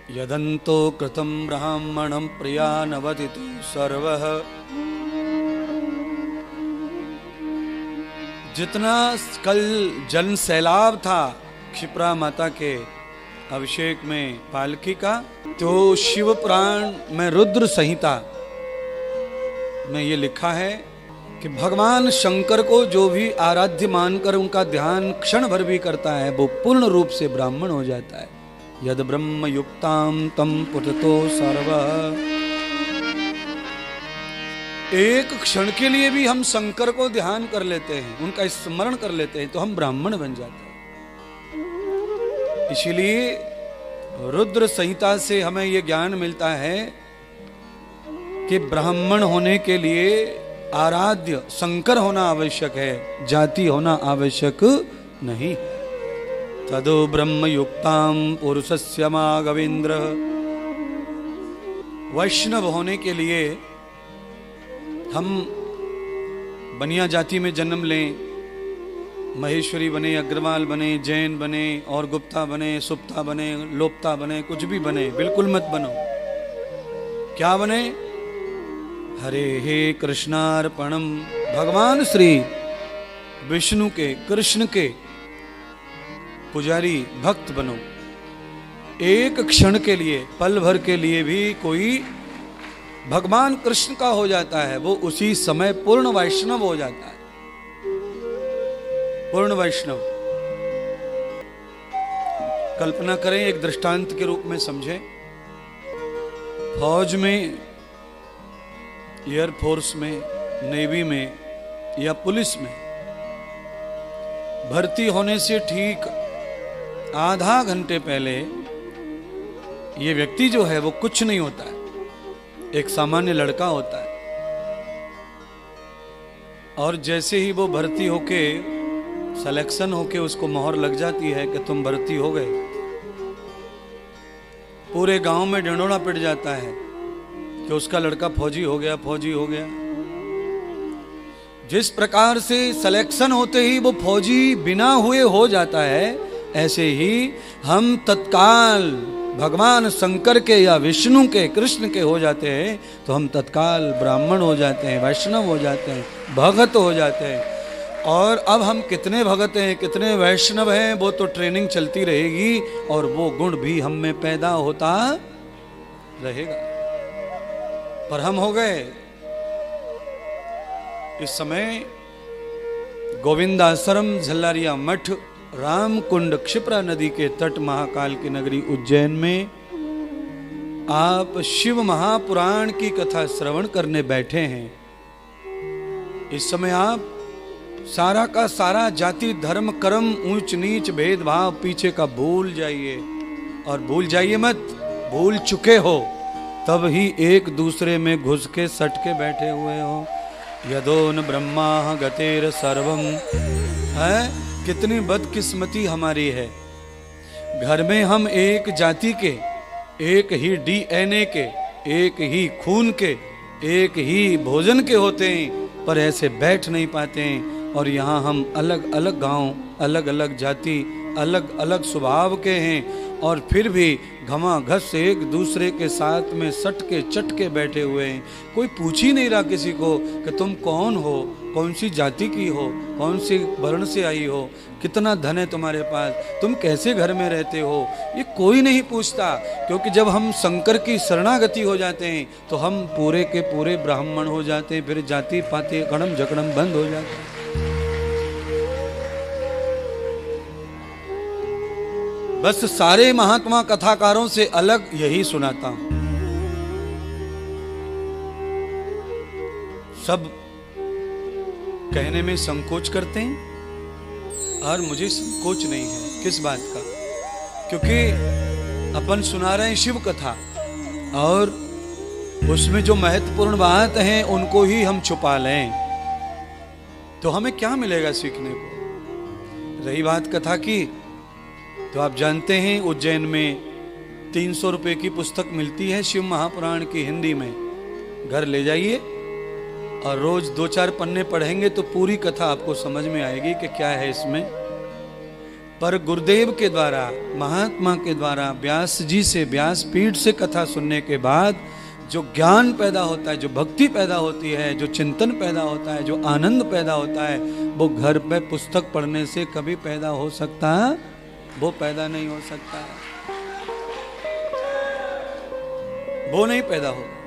यदन्तो कृतं ब्राह्मणं प्रियानवदितु सर्वः। जितना कल जन सैलाब था क्षिप्रा माता के अभिषेक में पालकी का, तो शिव पुराण में रुद्र संहिता में ये लिखा है कि भगवान शंकर को जो भी आराध्य मानकर उनका ध्यान क्षण भर भी करता है वो पूर्ण रूप से ब्राह्मण हो जाता है। यद ब्रह्म युक्ताम तम पुटतो सर्व। एक क्षण के लिए भी हम शंकर को ध्यान कर लेते हैं, उनका स्मरण कर लेते हैं, तो हम ब्राह्मण बन जाते हैं। इसीलिए रुद्र संहिता से हमें यह ज्ञान मिलता है कि ब्राह्मण होने के लिए आराध्य शंकर होना आवश्यक है, जाति होना आवश्यक नहीं। तदो ब्रह्म युक्ताम पुरुषस्य मागविंद्र। वैष्णव होने के लिए हम बनिया जाति में जन्म लें, महेश्वरी बने, अग्रवाल बने, जैन बने और गुप्ता बने, सुप्ता बने, लोप्ता बने, कुछ भी बने, बिल्कुल मत बनो। क्या बने? हरे हे कृष्णार्पणम। भगवान श्री विष्णु के, कृष्ण के पुजारी भक्त बनो। एक क्षण के लिए, पल भर के लिए भी कोई भगवान कृष्ण का हो जाता है, वो उसी समय पूर्ण वैष्णव हो जाता है। पूर्ण वैष्णव। कल्पना करें, एक दृष्टांत के रूप में समझें। फौज में, एयरफोर्स में, नेवी में या पुलिस में भर्ती होने से ठीक आधा घंटे पहले ये व्यक्ति जो है वो कुछ नहीं होता है, एक सामान्य लड़का होता है। और जैसे ही वो भर्ती होके, सिलेक्शन होके उसको मोहर लग जाती है कि तुम भर्ती हो गए, पूरे गांव में ढिंढोरा पिट जाता है कि उसका लड़का फौजी हो गया, फौजी हो गया। जिस प्रकार से सिलेक्शन होते ही वो फौजी बिना हुए हो जाता है, ऐसे ही हम तत्काल भगवान शंकर के या विष्णु के, कृष्ण के हो जाते हैं तो हम तत्काल ब्राह्मण हो जाते हैं, वैष्णव हो जाते हैं, भगत हो जाते हैं। और अब हम कितने भगत हैं, कितने वैष्णव हैं, वो तो ट्रेनिंग चलती रहेगी और वो गुण भी हम में पैदा होता रहेगा। पर हम हो गए इस समय गोविंदाश्रम, झल्लारिया मठ, रामकुंड, क्षिप्रा नदी के तट, महाकाल की नगरी उज्जैन में आप शिव महापुराण की कथा श्रवण करने बैठे हैं। इस समय आप सारा का सारा जाति, धर्म, कर्म, ऊंच नीच, भेदभाव पीछे का भूल जाइए। और भूल जाइए मत, भूल चुके हो तब ही एक दूसरे में घुस के सट के बैठे हुए हो। यदोन ब्रह्मा गतेर सर्वम। है कितनी बदकिस्मती हमारी है। घर में हम एक जाति के, एक ही डीएनए के, एक ही खून के, एक ही भोजन के होते हैं, पर ऐसे बैठ नहीं पाते हैं। और यहाँ हम अलग अलग गांव, अलग अलग जाति, अलग अलग स्वभाव के हैं, और फिर भी घमाघस से एक दूसरे के साथ में सट के चट के बैठे हुए हैं। कोई पूछ ही नहीं रहा किसी को कि तुम कौन हो, कौन सी जाति की हो, कौन सी वर्ण से आई हो, कितना धन है तुम्हारे पास, तुम कैसे घर में रहते हो, ये कोई नहीं पूछता। क्योंकि जब हम शंकर की शरणागति हो जाते हैं तो हम पूरे के पूरे ब्राह्मण हो जाते हैं। फिर जाति पाति कड़म झकड़म बंद हो जाते हैं। बस सारे महात्मा कथाकारों से अलग यही सुनाता हूं। सब कहने में संकोच करते हैं और मुझे संकोच नहीं है। किस बात का? क्योंकि अपन सुना रहे हैं शिव कथा, और उसमें जो महत्वपूर्ण बात है उनको ही हम छुपा लें तो हमें क्या मिलेगा सीखने को? रही बात कथा की, तो आप जानते हैं उज्जैन में 300 रुपए की पुस्तक मिलती है शिव महापुराण की, हिंदी में। घर ले जाइए और रोज 2-4 पन्ने पढ़ेंगे तो पूरी कथा आपको समझ में आएगी कि क्या है इसमें। पर गुरुदेव के द्वारा, महात्मा के द्वारा, व्यास जी से, व्यासपीठ से कथा सुनने के बाद जो ज्ञान पैदा होता है, जो भक्ति पैदा होती है, जो चिंतन पैदा होता है, जो आनंद पैदा होता है, वो घर पे पुस्तक पढ़ने से कभी पैदा हो सकता है? वो पैदा नहीं हो सकता है, वो नहीं पैदा होगा।